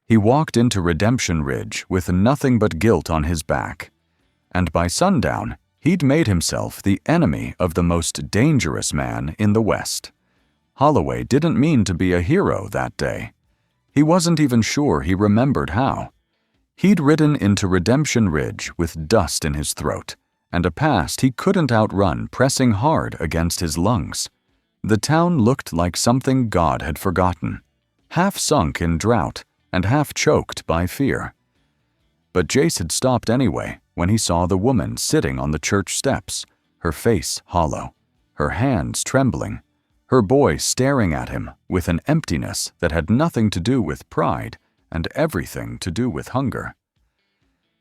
He walked into Redemption Ridge with nothing but guilt on his back, and by sundown, he'd made himself the enemy of the most dangerous man in the West. Holloway didn't mean to be a hero that day. He wasn't even sure he remembered how. He'd ridden into Redemption Ridge with dust in his throat, and a past he couldn't outrun pressing hard against his lungs. The town looked like something God had forgotten, half sunk in drought and half choked by fear. But Jace had stopped anyway when he saw the woman sitting on the church steps, her face hollow, her hands trembling, her boy staring at him with an emptiness that had nothing to do with pride and everything to do with hunger.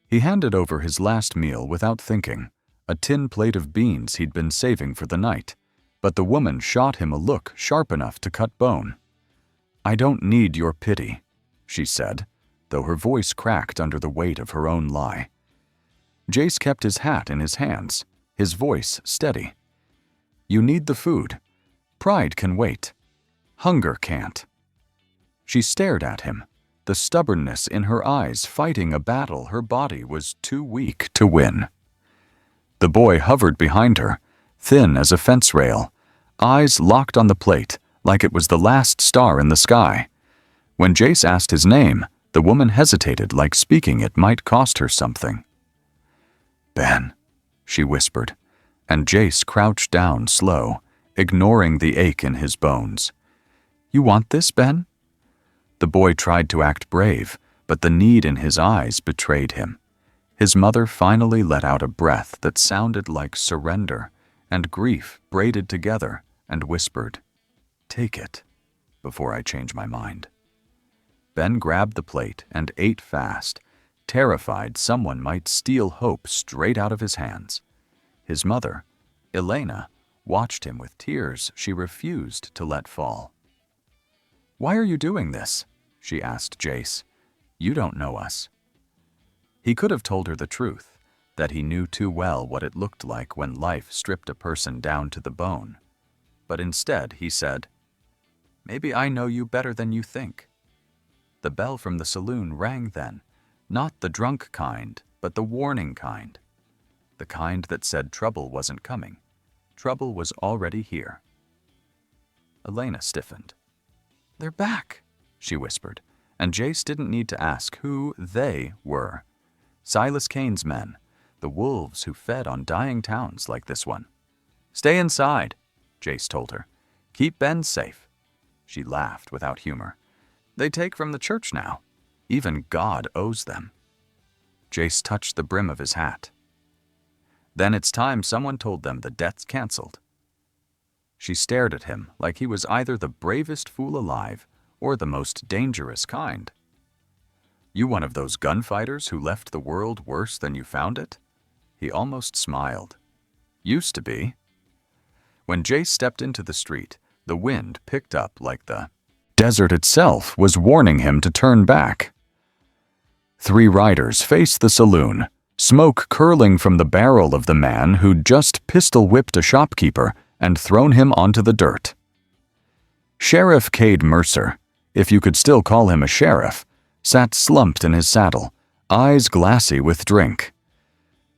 He handed over his last meal without thinking, a tin plate of beans he'd been saving for the night, but the woman shot him a look sharp enough to cut bone. "I don't need your pity," she said, though her voice cracked under the weight of her own lie. Jace kept his hat in his hands, his voice steady. "You need the food. Pride can wait. Hunger can't." She stared at him, the stubbornness in her eyes fighting a battle her body was too weak to win. The boy hovered behind her, thin as a fence rail, eyes locked on the plate like it was the last star in the sky. When Jace asked his name, the woman hesitated like speaking it might cost her something. "Ben," she whispered, and Jace crouched down slow, ignoring the ache in his bones. "You want this, Ben?" The boy tried to act brave, but the need in his eyes betrayed him. His mother finally let out a breath that sounded like surrender and grief braided together and whispered, "Take it, before I change my mind." Ben grabbed the plate and ate fast, terrified someone might steal hope straight out of his hands. His mother, Elena, watched him with tears she refused to let fall. "Why are you doing this?" she asked Jace. "You don't know us." He could have told her the truth, that he knew too well what it looked like when life stripped a person down to the bone. But instead he said, "Maybe I know you better than you think." The bell from the saloon rang then, not the drunk kind, but the warning kind. The kind that said trouble wasn't coming. Trouble was already here. Elena stiffened. "They're back," she whispered, and Jace didn't need to ask who they were. Silas Kane's men, the wolves who fed on dying towns like this one. "Stay inside," Jace told her. "Keep Ben safe." She laughed without humor. "They take from the church now. Even God owes them." Jace touched the brim of his hat. "Then it's time someone told them the debt's canceled." She stared at him like he was either the bravest fool alive or the most dangerous kind. "You one of those gunfighters who left the world worse than you found it?" He almost smiled. "Used to be." When Jace stepped into the street, the wind picked up like the desert itself was warning him to turn back. 3 riders faced the saloon, smoke curling from the barrel of the man who'd just pistol-whipped a shopkeeper and thrown him onto the dirt. Sheriff Cade Mercer, if you could still call him a sheriff, sat slumped in his saddle, eyes glassy with drink.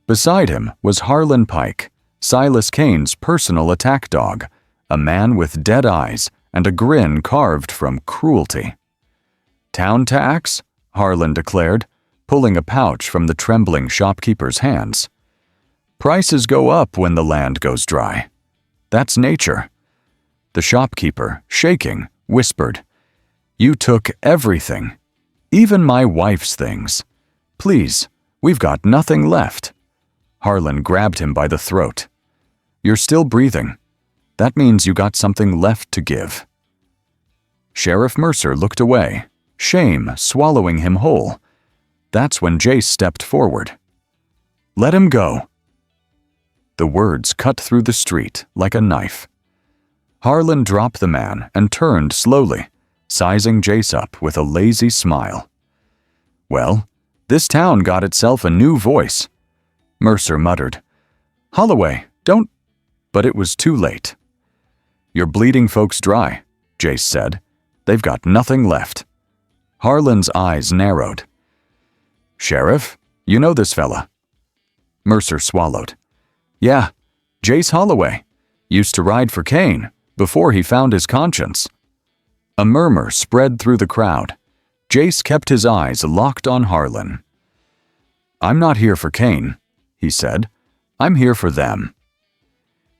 Beside him was Harlan Pike, Silas Kane's personal attack dog, a man with dead eyes and a grin carved from cruelty. "Town tax?" Harlan declared, pulling a pouch from the trembling shopkeeper's hands. "Prices go up when the land goes dry. That's nature." The shopkeeper, shaking, whispered, "You took everything, even my wife's things. Please, we've got nothing left." Harlan grabbed him by the throat. "You're still breathing. That means you got something left to give." Sheriff Mercer looked away, shame swallowing him whole. That's when Jace stepped forward. "Let him go." The words cut through the street like a knife. Harlan dropped the man and turned slowly, sizing Jace up with a lazy smile. "Well, this town got itself a new voice." Mercer muttered, "Holloway, don't—" But it was too late. "You're bleeding folks dry," Jace said. "They've got nothing left." Harlan's eyes narrowed. "Sheriff, you know this fella?" Mercer swallowed. "Yeah, Jace Holloway. Used to ride for Kane before he found his conscience." A murmur spread through the crowd. Jace kept his eyes locked on Harlan. "I'm not here for Kane," he said. "I'm here for them."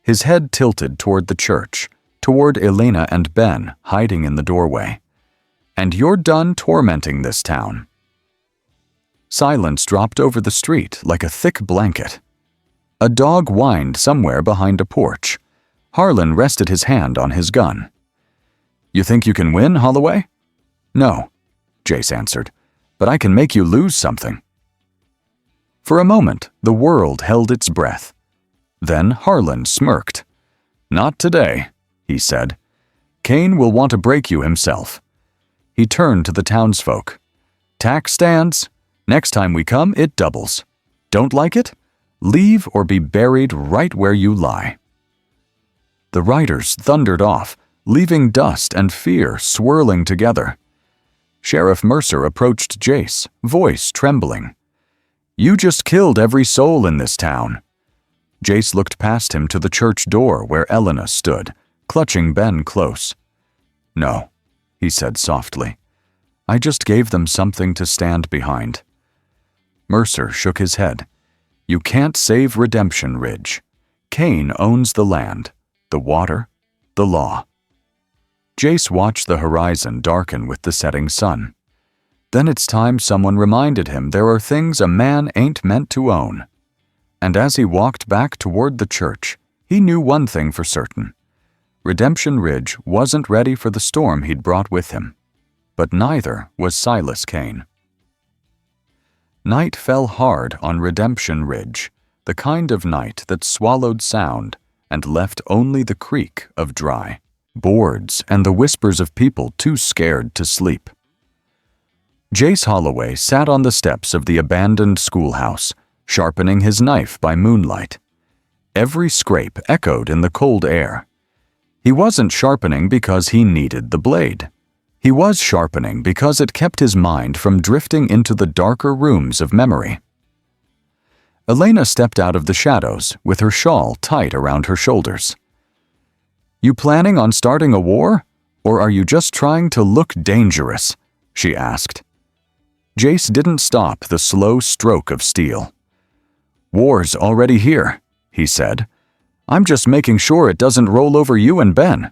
His head tilted toward the church, toward Elena and Ben hiding in the doorway. "And you're done tormenting this town." Silence dropped over the street like a thick blanket. A dog whined somewhere behind a porch. Harlan rested his hand on his gun. "You think you can win, Holloway?" "No," Jace answered, "but I can make you lose something." For a moment, the world held its breath. Then Harlan smirked. "Not today," he said. "Kane will want to break you himself." He turned to the townsfolk. "Tax stands. Next time we come, it doubles. Don't like it? Leave or be buried right where you lie." The riders thundered off, leaving dust and fear swirling together. Sheriff Mercer approached Jace, voice trembling. "You just killed every soul in this town." Jace looked past him to the church door where Elena stood, clutching Ben close. "No," he said softly. "I just gave them something to stand behind." Mercer shook his head. "You can't save Redemption Ridge. Kane owns the land, the water, the law." Jace watched the horizon darken with the setting sun. Then it's time someone reminded him there are things a man ain't meant to own. And as he walked back toward the church, he knew one thing for certain. Redemption Ridge wasn't ready for the storm he'd brought with him. But neither was Silas Kane. Night fell hard on Redemption Ridge, the kind of night that swallowed sound and left only the creak of dry boards and the whispers of people too scared to sleep. Jace Holloway sat on the steps of the abandoned schoolhouse, sharpening his knife by moonlight. Every scrape echoed in the cold air. He wasn't sharpening because he needed the blade. He was sharpening because it kept his mind from drifting into the darker rooms of memory. Elena stepped out of the shadows with her shawl tight around her shoulders. "You planning on starting a war, or are you just trying to look dangerous?" she asked. Jace didn't stop the slow stroke of steel. "War's already here," he said. "I'm just making sure it doesn't roll over you and Ben."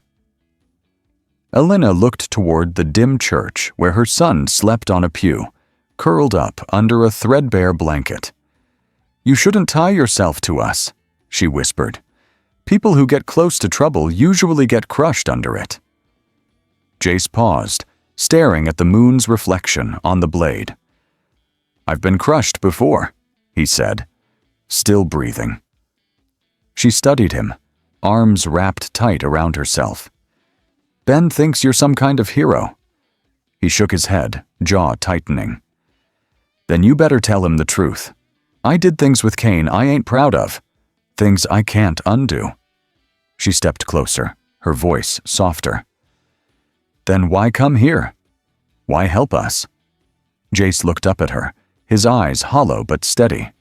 Elena looked toward the dim church where her son slept on a pew, curled up under a threadbare blanket. "You shouldn't tie yourself to us," she whispered. "People who get close to trouble usually get crushed under it." Jace paused, staring at the moon's reflection on the blade. "I've been crushed before," he said, still breathing. She studied him, arms wrapped tight around herself. "Ben thinks you're some kind of hero." He shook his head, jaw tightening. "Then you better tell him the truth. I did things with Kane I ain't proud of. Things I can't undo." She stepped closer, her voice softer. "Then why come here? Why help us?" Jace looked up at her, his eyes hollow but steady.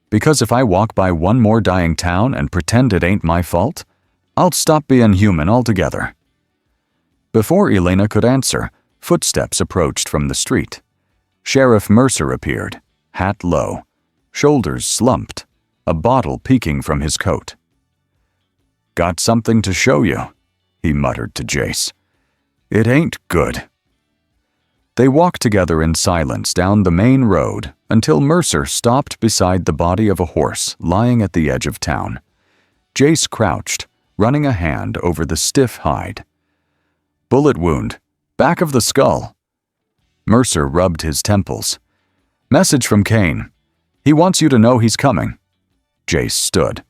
"Because if I walk by one more dying town and pretend it ain't my fault, I'll stop being human altogether." Before Elena could answer, footsteps approached from the street. Sheriff Mercer appeared, hat low, shoulders slumped, a bottle peeking from his coat. "Got something to show you," he muttered to Jace. "It ain't good." They walked together in silence down the main road until Mercer stopped beside the body of a horse lying at the edge of town. Jace crouched, running a hand over the stiff hide. "Bullet wound, back of the skull." Mercer rubbed his temples. "Message from Kane. He wants you to know he's coming." Jace stood.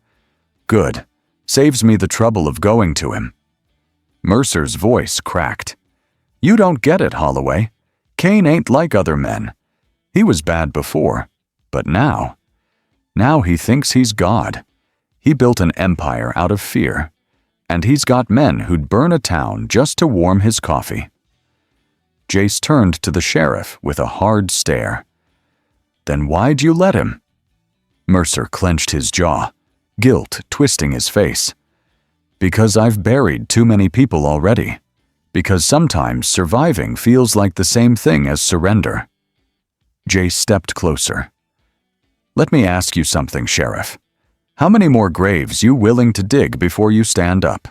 "Good. Saves me the trouble of going to him." Mercer's voice cracked. "You don't get it, Holloway. Kane ain't like other men. He was bad before, but now he thinks he's God. He built an empire out of fear, and he's got men who'd burn a town just to warm his coffee." Jace turned to the sheriff with a hard stare. "Then why'd you let him?" Mercer clenched his jaw, guilt twisting his face. "Because I've buried too many people already. Because sometimes surviving feels like the same thing as surrender." Jace stepped closer. "Let me ask you something, Sheriff. How many more graves you willing to dig before you stand up?"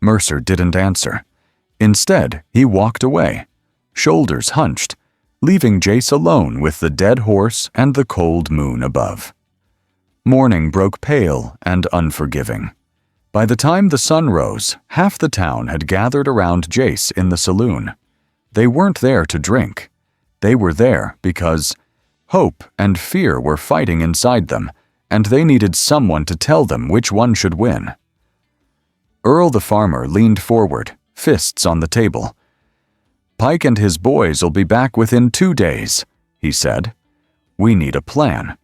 Mercer didn't answer. Instead, he walked away, shoulders hunched, leaving Jace alone with the dead horse and the cold moon above. Morning broke pale and unforgiving. By the time the sun rose, half the town had gathered around Jace in the saloon. They weren't there to drink. They were there because hope and fear were fighting inside them, and they needed someone to tell them which one should win. Earl the farmer leaned forward, fists on the table. "Pike and his boys will be back within 2 days," he said. "We need a plan."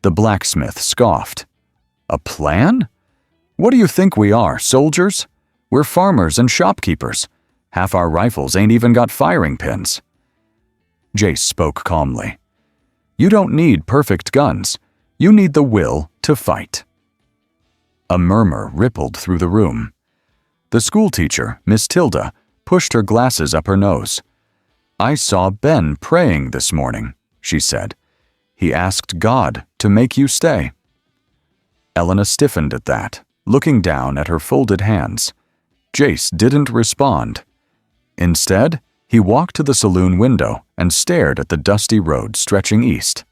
The blacksmith scoffed. "A plan? What do you think we are, soldiers? We're farmers and shopkeepers. Half our rifles ain't even got firing pins." Jace spoke calmly. "You don't need perfect guns. You need the will to fight." A murmur rippled through the room. The schoolteacher, Miss Tilda, pushed her glasses up her nose. "I saw Ben praying this morning," she said. "He asked God to make you stay." Elena stiffened at that, looking down at her folded hands. Jace didn't respond. Instead, he walked to the saloon window and stared at the dusty road stretching east.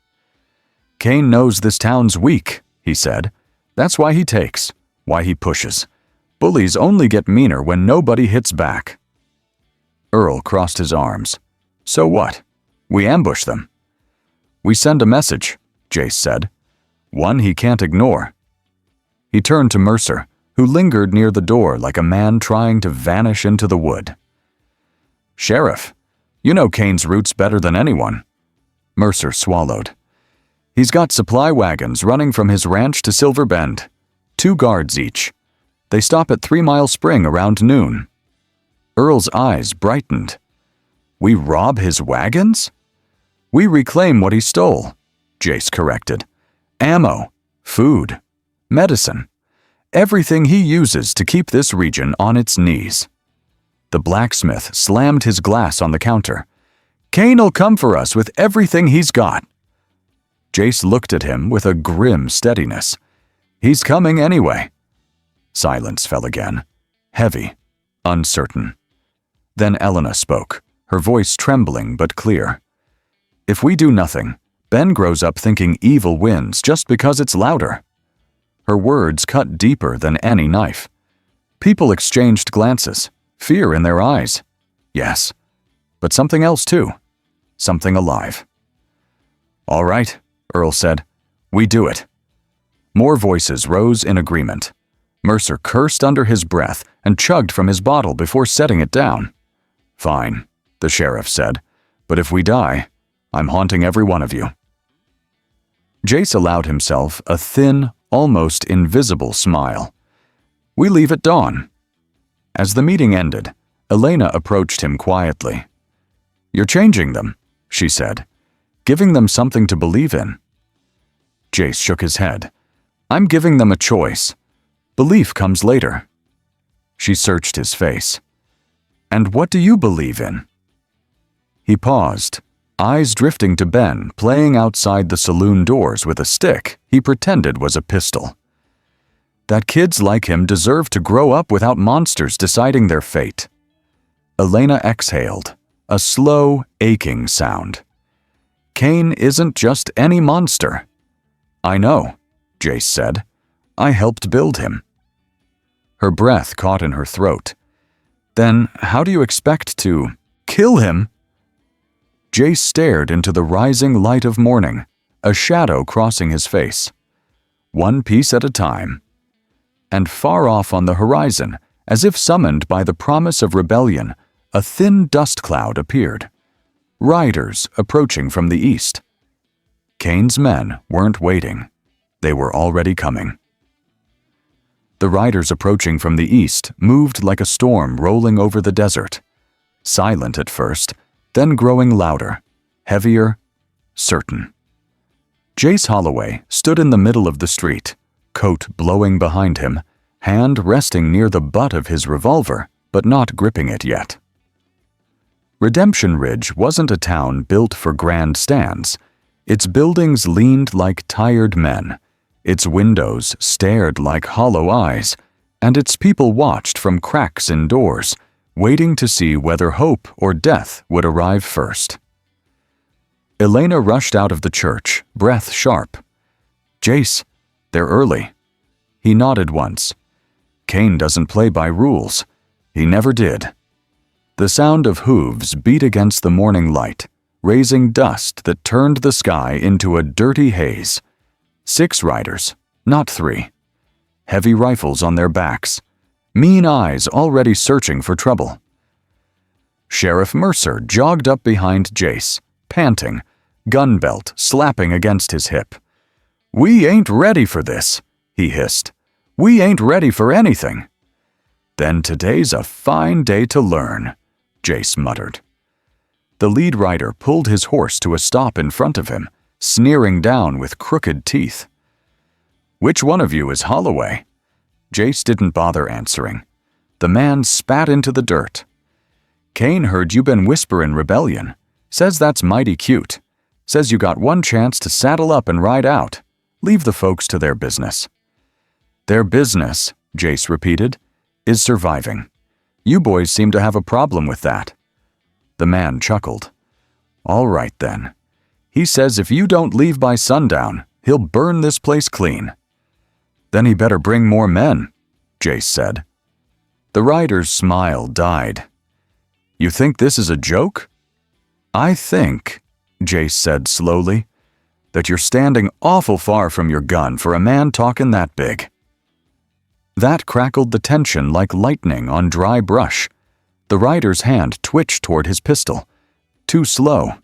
"Kane knows this town's weak," he said. "That's why he takes, why he pushes. Bullies only get meaner when nobody hits back." Earl crossed his arms. "So what? We ambush them." "We send a message," Jace said. "One he can't ignore." He turned to Mercer, who lingered near the door like a man trying to vanish into the wood. "Sheriff, you know Kane's routes better than anyone." Mercer swallowed. "He's got supply wagons running from his ranch to Silver Bend. 2 guards each. They stop at 3 Mile Spring around noon." Earl's eyes brightened. "We rob his wagons?" "We reclaim what he stole," Jace corrected. "Ammo, food, medicine, everything he uses to keep this region on its knees." The blacksmith slammed his glass on the counter. "Kane'll come for us with everything he's got." Jace looked at him with a grim steadiness. "He's coming anyway." Silence fell again, heavy, uncertain. Then Elena spoke, her voice trembling but clear. "If we do nothing, Ben grows up thinking evil wins just because it's louder." Her words cut deeper than any knife. People exchanged glances, fear in their eyes. Yes, but something else too. Something alive. "All right," Earl said. "We do it." More voices rose in agreement. Mercer cursed under his breath and chugged from his bottle before setting it down. "Fine," the sheriff said, "but if we die, I'm haunting every one of you." Jace allowed himself a thin, almost invisible smile. "We leave at dawn." As the meeting ended, Elena approached him quietly. "You're changing them," she said, "giving them something to believe in." Jace shook his head. "I'm giving them a choice. Belief comes later." She searched his face. "And what do you believe in?" He paused, eyes drifting to Ben playing outside the saloon doors with a stick he pretended was a pistol. "That kids like him deserve to grow up without monsters deciding their fate." Elena exhaled, a slow, aching sound. "Kane isn't just any monster." "I know," Jace said. "I helped build him." Her breath caught in her throat. "Then how do you expect to kill him?" Jace stared into the rising light of morning, a shadow crossing his face. One piece at a time. And far off on the horizon, as if summoned by the promise of rebellion, a thin dust cloud appeared. Riders approaching from the east. Kane's men weren't waiting. They were already coming. The riders approaching from the east moved like a storm rolling over the desert. silent at first, then growing louder, heavier, certain. Jace Holloway stood in the middle of the street, coat blowing behind him, hand resting near the butt of his revolver, but not gripping it yet. Redemption Ridge wasn't a town built for grand stands. Its buildings leaned like tired men, its windows stared like hollow eyes, and its people watched from cracks in doors, waiting to see whether hope or death would arrive first. Elena rushed out of the church, breath sharp. "Jace, they're early." He nodded once. "Cain doesn't play by rules. He never did." The sound of hooves beat against the morning light, raising dust that turned the sky into a dirty haze. 6 riders, not 3. Heavy rifles on their backs, mean eyes already searching for trouble. Sheriff Mercer jogged up behind Jace, panting, gun belt slapping against his hip. "We ain't ready for this," he hissed. "We ain't ready for anything." "Then today's a fine day to learn," Jace muttered. The lead rider pulled his horse to a stop in front of him, sneering down with crooked teeth. "Which one of you is Holloway?" Jace didn't bother answering. The man spat into the dirt. "Cain heard you been whisperin' rebellion. Says that's mighty cute. Says you got one chance to saddle up and ride out. Leave the folks to their business." "Their business," Jace repeated, "is surviving. You boys seem to have a problem with that." The man chuckled. "All right then. He says if you don't leave by sundown, he'll burn this place clean." "Then he better bring more men," Jace said. The rider's smile died. "You think this is a joke?" "I think," Jace said slowly, "that you're standing awful far from your gun for a man talking that big." That crackled the tension like lightning on dry brush. The rider's hand twitched toward his pistol. Too slow.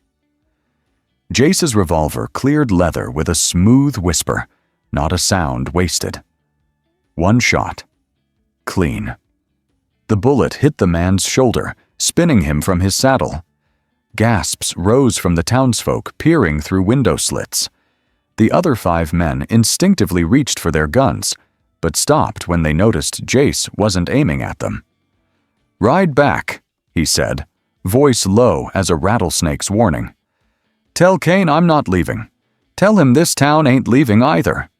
Jace's revolver cleared leather with a smooth whisper, not a sound wasted. One shot. Clean. The bullet hit the man's shoulder, spinning him from his saddle. Gasps rose from the townsfolk peering through window slits. The other 5 men instinctively reached for their guns, but stopped when they noticed Jace wasn't aiming at them. "Ride back," he said, voice low as a rattlesnake's warning. "Tell Cain I'm not leaving. Tell him this town ain't leaving either."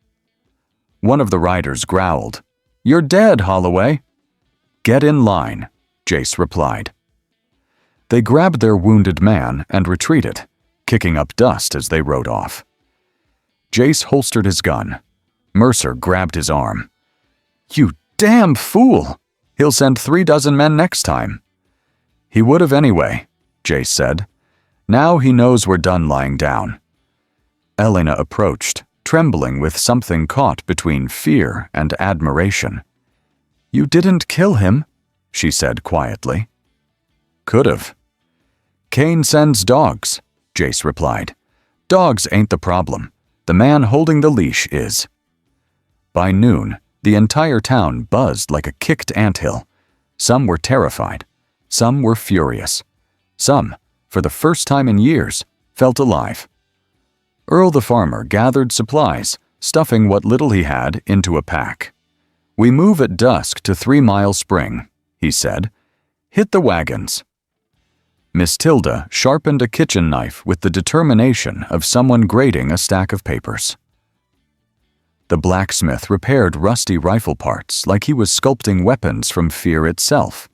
One of the riders growled, "You're dead, Holloway." "Get in line," Jace replied. They grabbed their wounded man and retreated, kicking up dust as they rode off. Jace holstered his gun. Mercer grabbed his arm. "You damn fool! He'll send 36 men next time." "He would have anyway," Jace said. "Now he knows we're done lying down." Elena approached, trembling with something caught between fear and admiration. "You didn't kill him," she said quietly. "Could've." "Cain sends dogs," Jace replied. "Dogs ain't the problem. The man holding the leash is." By noon, the entire town buzzed like a kicked anthill. Some were terrified. Some were furious. Some, for the first time in years, felt alive. Earl the farmer gathered supplies, stuffing what little he had into a pack. "We move at dusk to 3 Mile Spring," he said. "Hit the wagons." Miss Tilda sharpened a kitchen knife with the determination of someone grading a stack of papers. The blacksmith repaired rusty rifle parts like he was sculpting weapons from fear itself.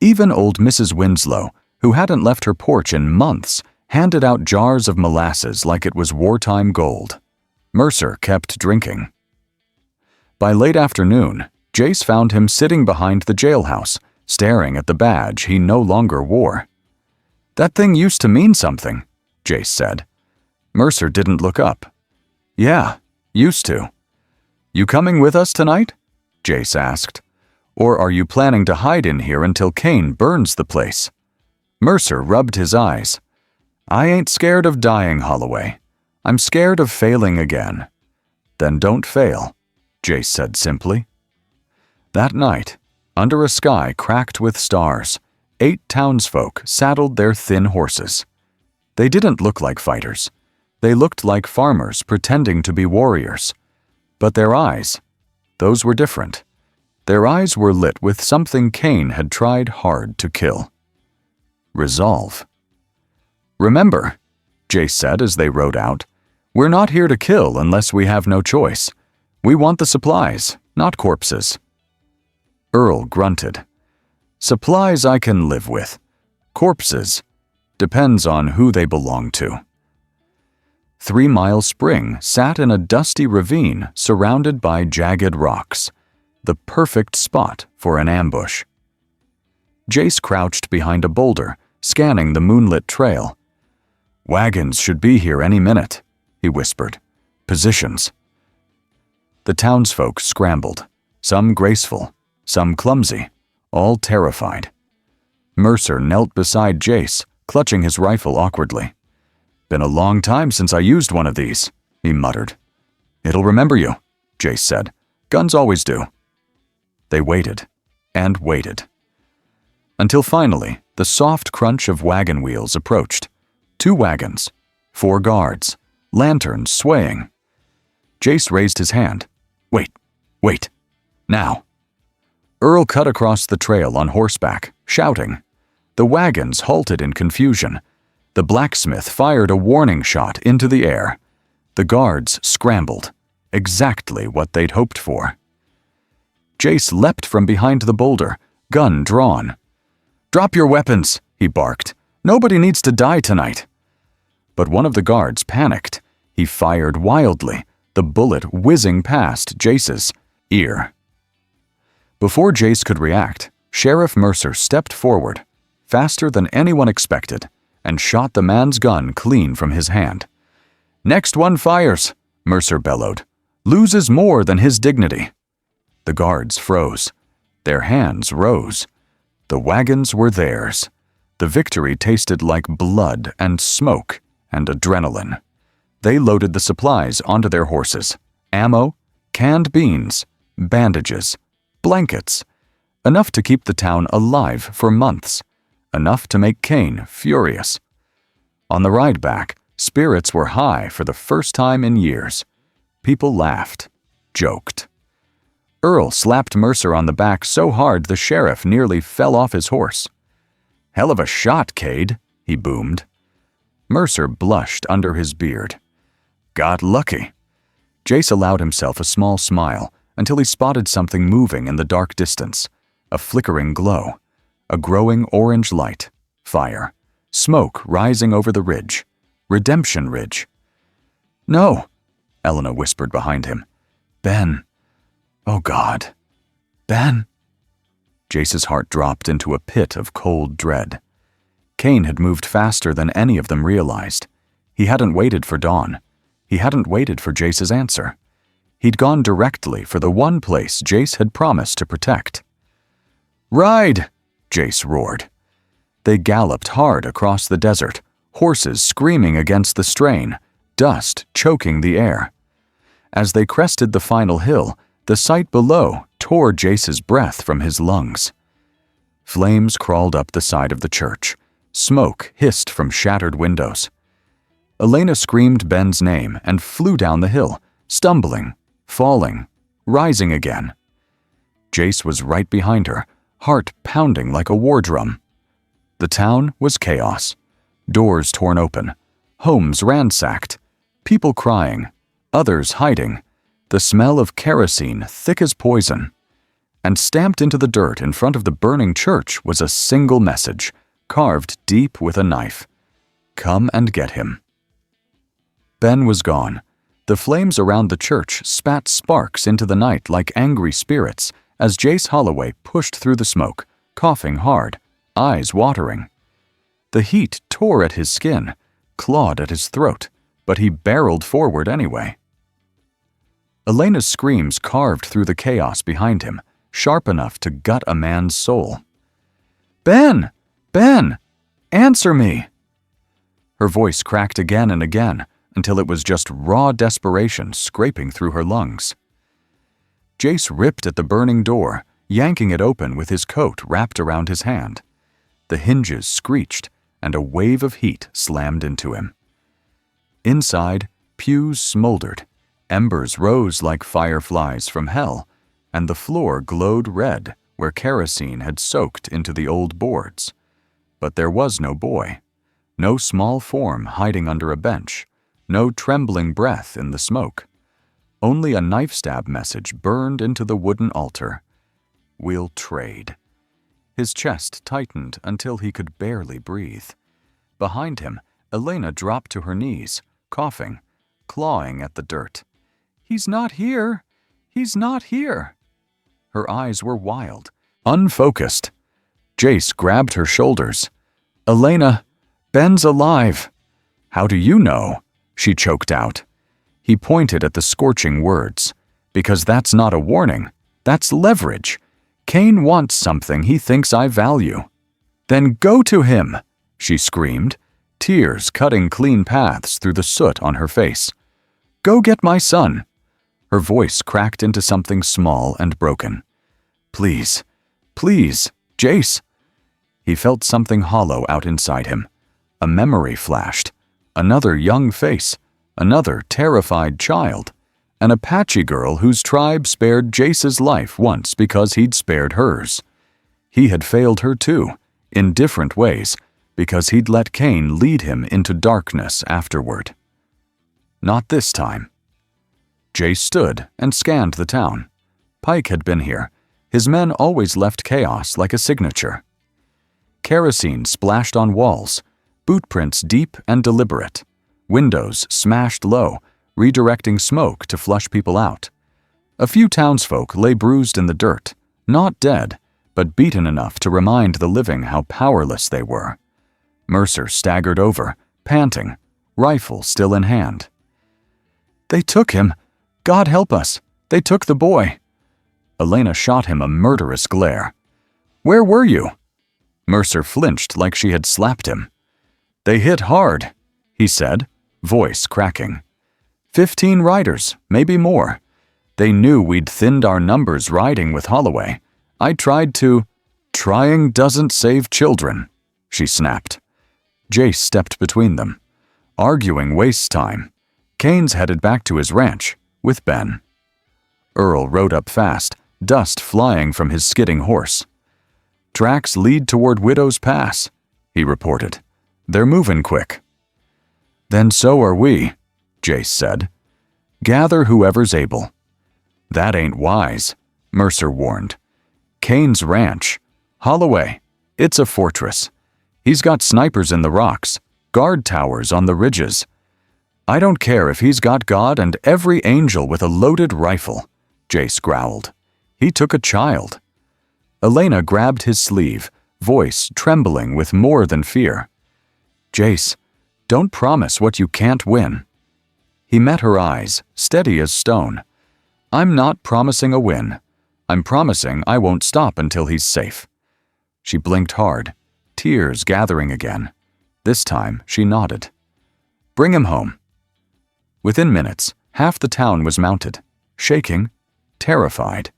Even old Mrs. Winslow, who hadn't left her porch in months, handed out jars of molasses like it was wartime gold. Mercer kept drinking. By late afternoon, Jace found him sitting behind the jailhouse, staring at the badge he no longer wore. "That thing used to mean something," Jace said. Mercer didn't look up. "Yeah, used to." "You coming with us tonight?" Jace asked. "Or are you planning to hide in here until Cain burns the place?" Mercer rubbed his eyes. "I ain't scared of dying, Holloway. I'm scared of failing again." "Then don't fail," Jace said simply. That night, under a sky cracked with stars, 8 townsfolk saddled their thin horses. They didn't look like fighters. They looked like farmers pretending to be warriors. But their eyes, those were different. Their eyes were lit with something Cain had tried hard to kill. Resolve. "Remember," Jace said as they rode out, "we're not here to kill unless we have no choice. We want the supplies, not corpses." Earl grunted. "Supplies I can live with. Corpses, depends on who they belong to." 3 Mile Spring sat in a dusty ravine surrounded by jagged rocks, the perfect spot for an ambush. Jace crouched behind a boulder, scanning the moonlit trail. "Wagons should be here any minute," he whispered. "Positions." The townsfolk scrambled, some graceful, some clumsy, all terrified. Mercer knelt beside Jace, clutching his rifle awkwardly. "Been a long time since I used one of these," he muttered. "It'll remember you," Jace said. "Guns always do." They waited and waited. Until finally, the soft crunch of wagon wheels approached. 2 wagons, 4 guards, lanterns swaying. Jace raised his hand. Wait, now." Earl cut across the trail on horseback, shouting. The wagons halted in confusion. The blacksmith fired a warning shot into the air. The guards scrambled, exactly what they'd hoped for. Jace leapt from behind the boulder, gun drawn. "Drop your weapons," he barked. "Nobody needs to die tonight." But one of the guards panicked. He fired wildly, the bullet whizzing past Jace's ear. Before Jace could react, Sheriff Mercer stepped forward, faster than anyone expected, and shot the man's gun clean from his hand. "Next one fires," Mercer bellowed. "Loses more than his dignity." The guards froze. Their hands rose. The wagons were theirs. The victory tasted like blood and smoke and adrenaline. They loaded the supplies onto their horses. Ammo, canned beans, bandages, blankets. Enough to keep the town alive for months. Enough to make Cain furious. On the ride back, spirits were high for the first time in years. People laughed, joked. Earl slapped Mercer on the back so hard the sheriff nearly fell off his horse. "Hell of a shot, Cade," he boomed. Mercer blushed under his beard. "Got lucky." Jace allowed himself a small smile until he spotted something moving in the dark distance. A flickering glow. A growing orange light. Fire. Smoke rising over the ridge. Redemption Ridge. "No," Elena whispered behind him. "Ben. Oh God. Ben." Jace's heart dropped into a pit of cold dread. Cain had moved faster than any of them realized. He hadn't waited for dawn. He hadn't waited for Jace's answer. He'd gone directly for the one place Jace had promised to protect. "Ride!" Jace roared. They galloped hard across the desert, horses screaming against the strain, dust choking the air. As they crested the final hill, the sight below tore Jace's breath from his lungs. Flames crawled up the side of the church. Smoke hissed from shattered windows. Elena screamed Ben's name and flew down the hill, stumbling, falling, rising again. Jace was right behind her, heart pounding like a war drum. The town was chaos. Doors torn open, homes ransacked, people crying, others hiding, the smell of kerosene thick as poison. And stamped into the dirt in front of the burning church was a single message, carved deep with a knife. "Come and get him." Ben was gone. The flames around the church spat sparks into the night like angry spirits as Jace Holloway pushed through the smoke, coughing hard, eyes watering. The heat tore at his skin, clawed at his throat, but he barreled forward anyway. Elena's screams carved through the chaos behind him, sharp enough to gut a man's soul. "Ben! Ben! Answer me!" Her voice cracked again and again until it was just raw desperation scraping through her lungs. Jace ripped at the burning door, yanking it open with his coat wrapped around his hand. The hinges screeched, and a wave of heat slammed into him. Inside, pews smoldered, embers rose like fireflies from hell, and the floor glowed red where kerosene had soaked into the old boards. But there was no boy, no small form hiding under a bench, no trembling breath in the smoke. Only a knife-stab message burned into the wooden altar. "We'll trade." His chest tightened until he could barely breathe. Behind him, Elena dropped to her knees, coughing, clawing at the dirt. "He's not here! He's not here!" Her eyes were wild, unfocused. Jace grabbed her shoulders. "Elena, Ben's alive." "How do you know?" she choked out. He pointed at the scorching words. "Because that's not a warning. That's leverage. Kane wants something he thinks I value." "Then go to him!" she screamed, tears cutting clean paths through the soot on her face. "Go get my son." Her voice cracked into something small and broken. "Please, please, Jace." He felt something hollow out inside him. A memory flashed. Another young face, another terrified child. An Apache girl whose tribe spared Jace's life once because he'd spared hers. He had failed her too, in different ways, because he'd let Kane lead him into darkness afterward. Not this time. Jace stood and scanned the town. Pike had been here. His men always left chaos like a signature. Kerosene splashed on walls, bootprints deep and deliberate, windows smashed low, redirecting smoke to flush people out. A few townsfolk lay bruised in the dirt, not dead, but beaten enough to remind the living how powerless they were. Mercer staggered over, panting, rifle still in hand. "They took him! God help us! They took the boy!" Elena shot him a murderous glare. "Where were you?" Mercer flinched like she had slapped him. "They hit hard," he said, voice cracking. 15 riders, maybe more. They knew we'd thinned our numbers riding with Holloway. I tried to— "Trying doesn't save children," she snapped. Jace stepped between them. "Arguing wastes time. Kane's headed back to his ranch, with Ben." Earl rode up fast, dust flying from his skidding horse. "Tracks lead toward Widow's Pass," he reported. "They're moving quick." "Then so are we," Jace said. "Gather whoever's able." "That ain't wise," Mercer warned. "Kane's ranch. Holloway. It's a fortress. He's got snipers in the rocks, guard towers on the ridges. I don't care if he's got God and every angel with a loaded rifle," Jace growled. "He took a child." Elena grabbed his sleeve, voice trembling with more than fear. "Jace, don't promise what you can't win." He met her eyes, steady as stone. "I'm not promising a win. I'm promising I won't stop until he's safe." She blinked hard, tears gathering again. This time she nodded. "Bring him home." Within minutes, half the town was mounted, shaking, terrified,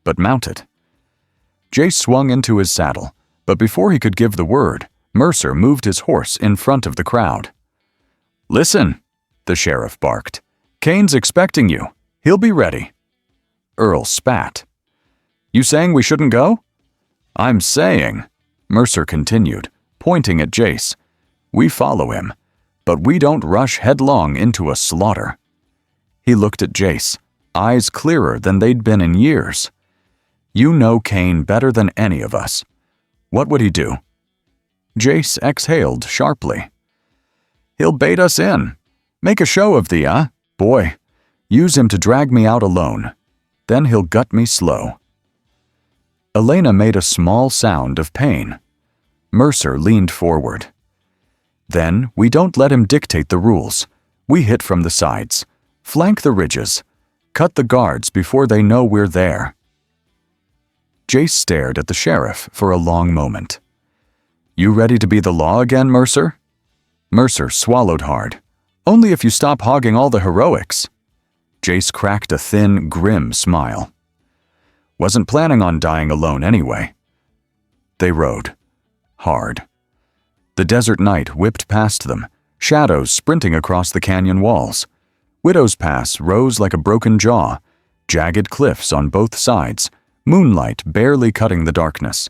but mounted. Jace swung into his saddle, but before he could give the word, Mercer moved his horse in front of the crowd. "Listen," the sheriff barked. "Kane's expecting you. He'll be ready." Earl spat. "You saying we shouldn't go?" "I'm saying," Mercer continued, pointing at Jace, "we follow him, but we don't rush headlong into a slaughter." He looked at Jace, eyes clearer than they'd been in years. "You know Kane better than any of us. What would he do?" Jace exhaled sharply. "He'll bait us in. Make a show of the, boy. Use him to drag me out alone. Then he'll gut me slow." Elena made a small sound of pain. Mercer leaned forward. "Then we don't let him dictate the rules. We hit from the sides. Flank the ridges. Cut the guards before they know we're there." Jace stared at the sheriff for a long moment. "You ready to be the law again, Mercer?" Mercer swallowed hard. "Only if you stop hogging all the heroics." Jace cracked a thin, grim smile. "Wasn't planning on dying alone anyway." They rode. hard. The desert night whipped past them, shadows sprinting across the canyon walls. Widow's Pass rose like a broken jaw, jagged cliffs on both sides, moonlight barely cutting the darkness.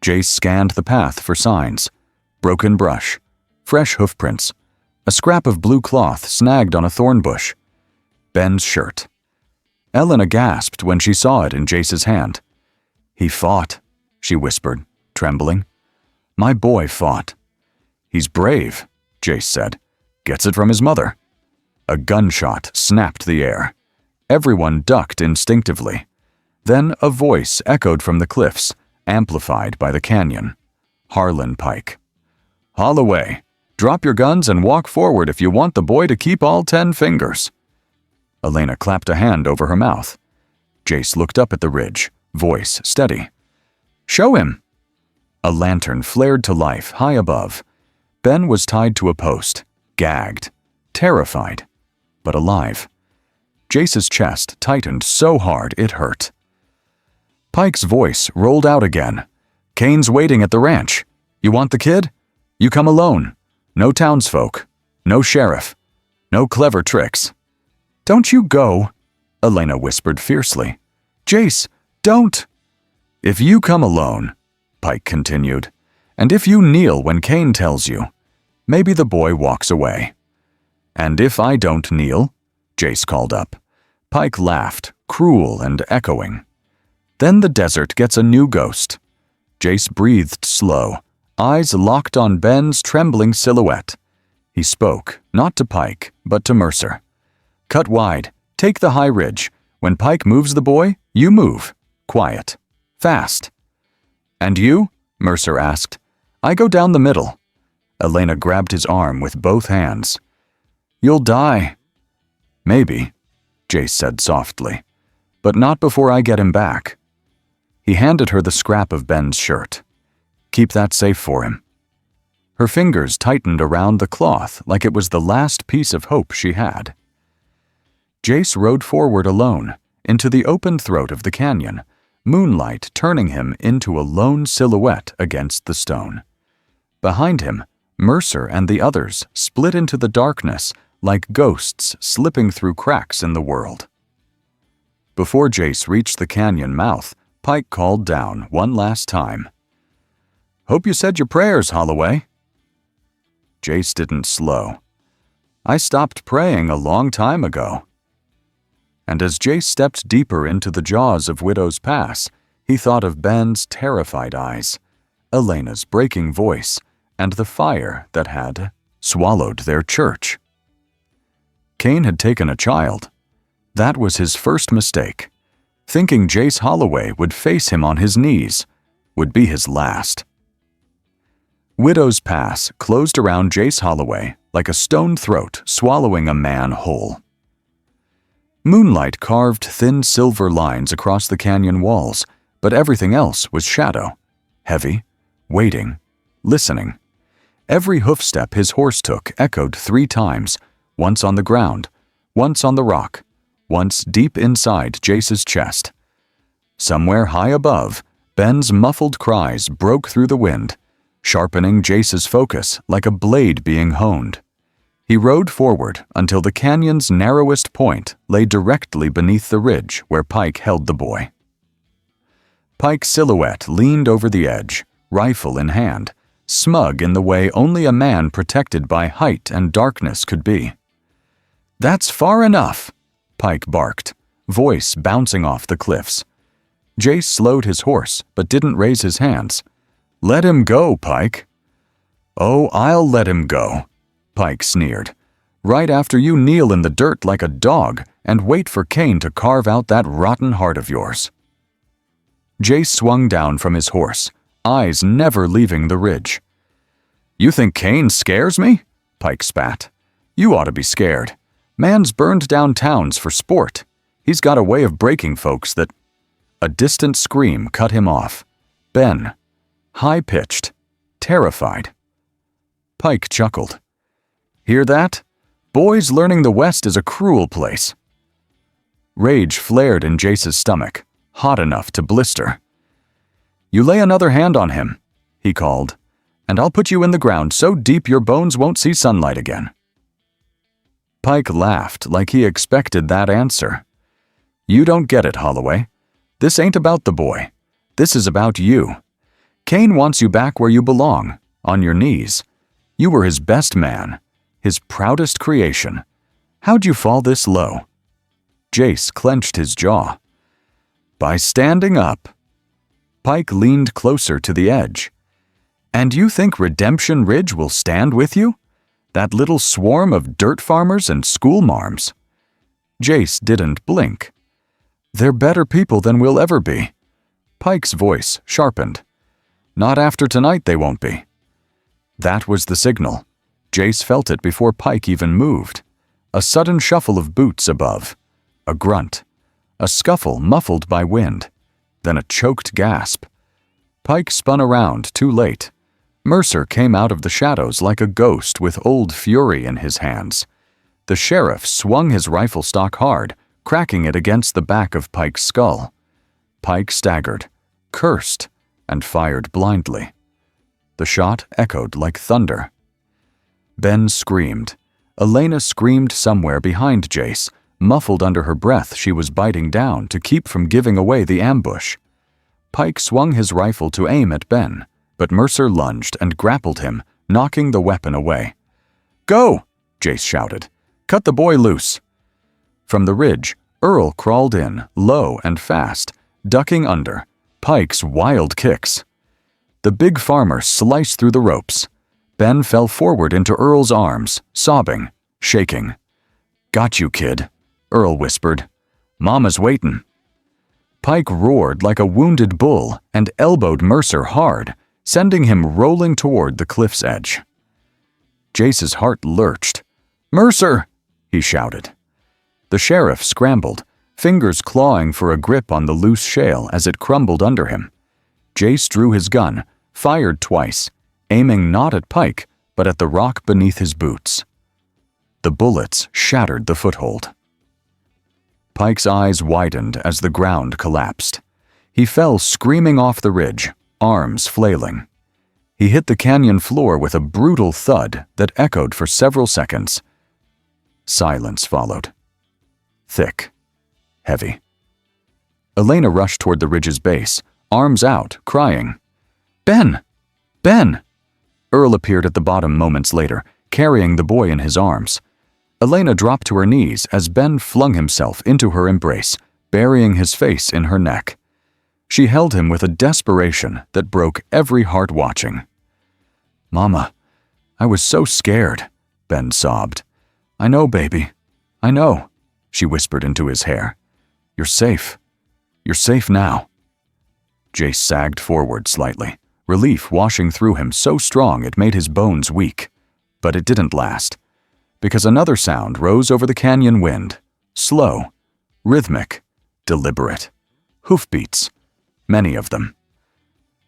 Jace scanned the path for signs. Broken brush, fresh hoofprints, a scrap of blue cloth snagged on a thorn bush. Ben's shirt. Elena gasped when she saw it in Jace's hand. "He fought," she whispered, trembling. "My boy fought." "He's brave," Jace said. "Gets it from his mother." A gunshot snapped the air. Everyone ducked instinctively. Then a voice echoed from the cliffs, amplified by the canyon. Harlan Pike. "Holloway, drop your guns and walk forward if you want the boy to keep all 10 fingers." Elena clapped a hand over her mouth. Jace looked up at the ridge, voice steady. "Show him." A lantern flared to life high above. Ben was tied to a post, gagged, terrified, but alive. Jace's chest tightened so hard it hurt. Pike's voice rolled out again. "Kane's waiting at the ranch. You want the kid? You come alone. No townsfolk. No sheriff. No clever tricks." "Don't you go," Elena whispered fiercely. "Jace, don't." "If you come alone," Pike continued, "and if you kneel when Kane tells you, maybe the boy walks away." "And if I don't kneel?" Jace called up. Pike laughed, cruel and echoing. "Then the desert gets a new ghost." Jace breathed slow, eyes locked on Ben's trembling silhouette. He spoke, not to Pike, but to Mercer. "Cut wide. Take the high ridge. When Pike moves the boy, you move. Quiet. Fast." "And you?" Mercer asked. "I go down the middle." Elena grabbed his arm with both hands. "You'll die." "Maybe," Jace said softly, "but not before I get him back." He handed her the scrap of Ben's shirt. "Keep that safe for him." Her fingers tightened around the cloth like it was the last piece of hope she had. Jace rode forward alone, into the open throat of the canyon, moonlight turning him into a lone silhouette against the stone. Behind him, Mercer and the others split into the darkness like ghosts slipping through cracks in the world. Before Jace reached the canyon mouth, Pike called down one last time. "Hope you said your prayers, Holloway." Jace didn't slow. "I stopped praying a long time ago." And as Jace stepped deeper into the jaws of Widow's Pass, he thought of Ben's terrified eyes, Elena's breaking voice, and the fire that had swallowed their church. Kane had taken a child. That was his first mistake. Thinking Jace Holloway would face him on his knees would be his last. Widow's Pass closed around Jace Holloway like a stone throat swallowing a man whole. Moonlight carved thin silver lines across the canyon walls, but everything else was shadow, heavy, waiting, listening. Every hoofstep his horse took echoed 3 times, once on the ground, once on the rock, once deep inside Jace's chest. Somewhere high above, Ben's muffled cries broke through the wind, sharpening Jace's focus like a blade being honed. He rode forward until the canyon's narrowest point lay directly beneath the ridge where Pike held the boy. Pike's silhouette leaned over the edge, rifle in hand, smug in the way only a man protected by height and darkness could be. "That's far enough," Pike barked, voice bouncing off the cliffs. Jace slowed his horse but didn't raise his hands. "Let him go, Pike." "Oh, I'll let him go," Pike sneered, "right after you kneel in the dirt like a dog and wait for Kane to carve out that rotten heart of yours." Jace swung down from his horse, eyes never leaving the ridge. "You think Kane scares me?" Pike spat. "You ought to be scared. Man's burned down towns for sport. He's got a way of breaking folks that—" A distant scream cut him off. Ben, high-pitched, terrified. Pike chuckled. "Hear that? Boys learning the West is a cruel place." Rage flared in Jace's stomach, hot enough to blister. "You lay another hand on him," he called, "and I'll put you in the ground so deep your bones won't see sunlight again." Pike laughed like he expected that answer. "You don't get it, Holloway. This ain't about the boy. This is about you. Cain wants you back where you belong, on your knees. You were his best man, his proudest creation. How'd you fall this low?" Jace clenched his jaw. "By standing up." Pike leaned closer to the edge. "And you think Redemption Ridge will stand with you? That little swarm of dirt farmers and schoolmarms?" Jace didn't blink. "They're better people than we'll ever be." Pike's voice sharpened. "Not after tonight they won't be." That was the signal. Jace felt it before Pike even moved. A sudden shuffle of boots above. A grunt. A scuffle muffled by wind. Then a choked gasp. Pike spun around too late. Mercer came out of the shadows like a ghost with Old Fury in his hands. The sheriff swung his rifle stock hard, cracking it against the back of Pike's skull. Pike staggered, cursed, and fired blindly. The shot echoed like thunder. Ben screamed. Elena screamed somewhere behind Jace. Muffled under her breath, she was biting down to keep from giving away the ambush. Pike swung his rifle to aim at Ben, but Mercer lunged and grappled him, knocking the weapon away. "Go!" Jace shouted. "Cut the boy loose." From the ridge, Earl crawled in, low and fast, ducking under Pike's wild kicks. The big farmer sliced through the ropes. Ben fell forward into Earl's arms, sobbing, shaking. "Got you, kid," Earl whispered. "Mama's waitin'." Pike roared like a wounded bull and elbowed Mercer hard, sending him rolling toward the cliff's edge. Jace's heart lurched. "Mercer!" he shouted. The sheriff scrambled, fingers clawing for a grip on the loose shale as it crumbled under him. Jace drew his gun, fired twice, aiming not at Pike, but at the rock beneath his boots. The bullets shattered the foothold. Pike's eyes widened as the ground collapsed. He fell screaming off the ridge, arms flailing. He hit the canyon floor with a brutal thud that echoed for several seconds. Silence followed. Thick. Heavy. Elena rushed toward the ridge's base, arms out, crying. "Ben! Ben!" Earl appeared at the bottom moments later, carrying the boy in his arms. Elena dropped to her knees as Ben flung himself into her embrace, burying his face in her neck. She held him with a desperation that broke every heart watching. "Mama, I was so scared," Ben sobbed. "I know, baby. I know," she whispered into his hair. "You're safe. You're safe now." Jace sagged forward slightly, relief washing through him so strong it made his bones weak. But it didn't last, because another sound rose over the canyon wind, slow, rhythmic, deliberate. Hoofbeats, many of them.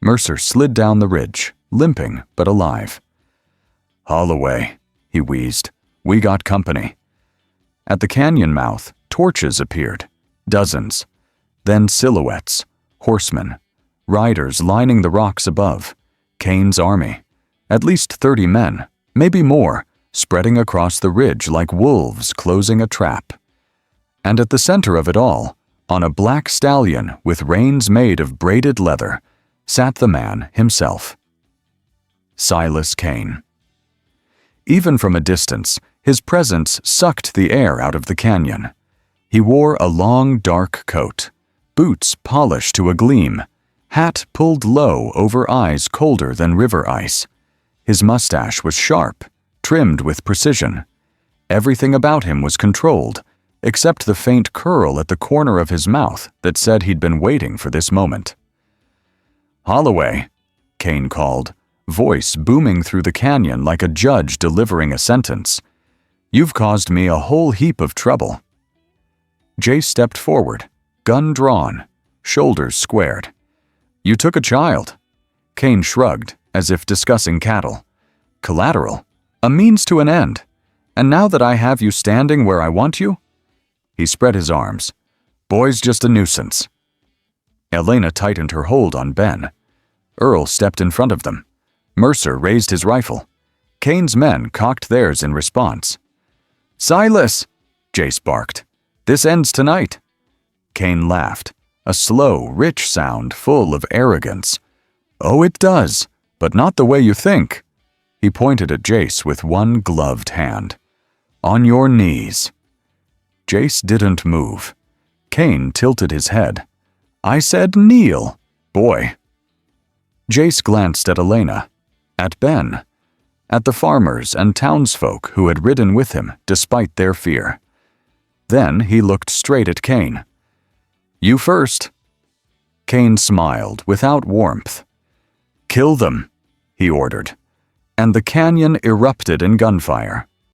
Mercer slid down the ridge, limping but alive. "Holloway," he wheezed. "We got company." At the canyon mouth, torches appeared, dozens. Then silhouettes, horsemen, riders lining the rocks above. Cain's army. At least 30 men, maybe more, spreading across the ridge like wolves closing a trap. And at the center of it all, on a black stallion with reins made of braided leather, sat the man himself. Silas Cain. Even from a distance, his presence sucked the air out of the canyon. He wore a long, dark coat, boots polished to a gleam, hat pulled low over eyes colder than river ice. His mustache was sharp, trimmed with precision. Everything about him was controlled, except the faint curl at the corner of his mouth that said he'd been waiting for this moment. "Holloway," Cain called, voice booming through the canyon like a judge delivering a sentence. "You've caused me a whole heap of trouble." Jace stepped forward, gun drawn, shoulders squared. "You took a child." Cain shrugged, as if discussing cattle. "Collateral, a means to an end. And now that I have you standing where I want you?" He spread his arms. "Boy's just a nuisance." Elena tightened her hold on Ben. Earl stepped in front of them, Mercer raised his rifle. Kane's men cocked theirs in response. "Silas!" Jace barked. "This ends tonight." Kane laughed, a slow, rich sound full of arrogance. "Oh, it does, but not the way you think." He pointed at Jace with one gloved hand. "On your knees." Jace didn't move. Kane tilted his head. "I said kneel, boy." Jace glanced at Elena, at Ben, at the farmers and townsfolk who had ridden with him despite their fear. Then he looked straight at Kane. "You first." Kane smiled without warmth. "Kill them," he ordered, and the canyon erupted in gunfire.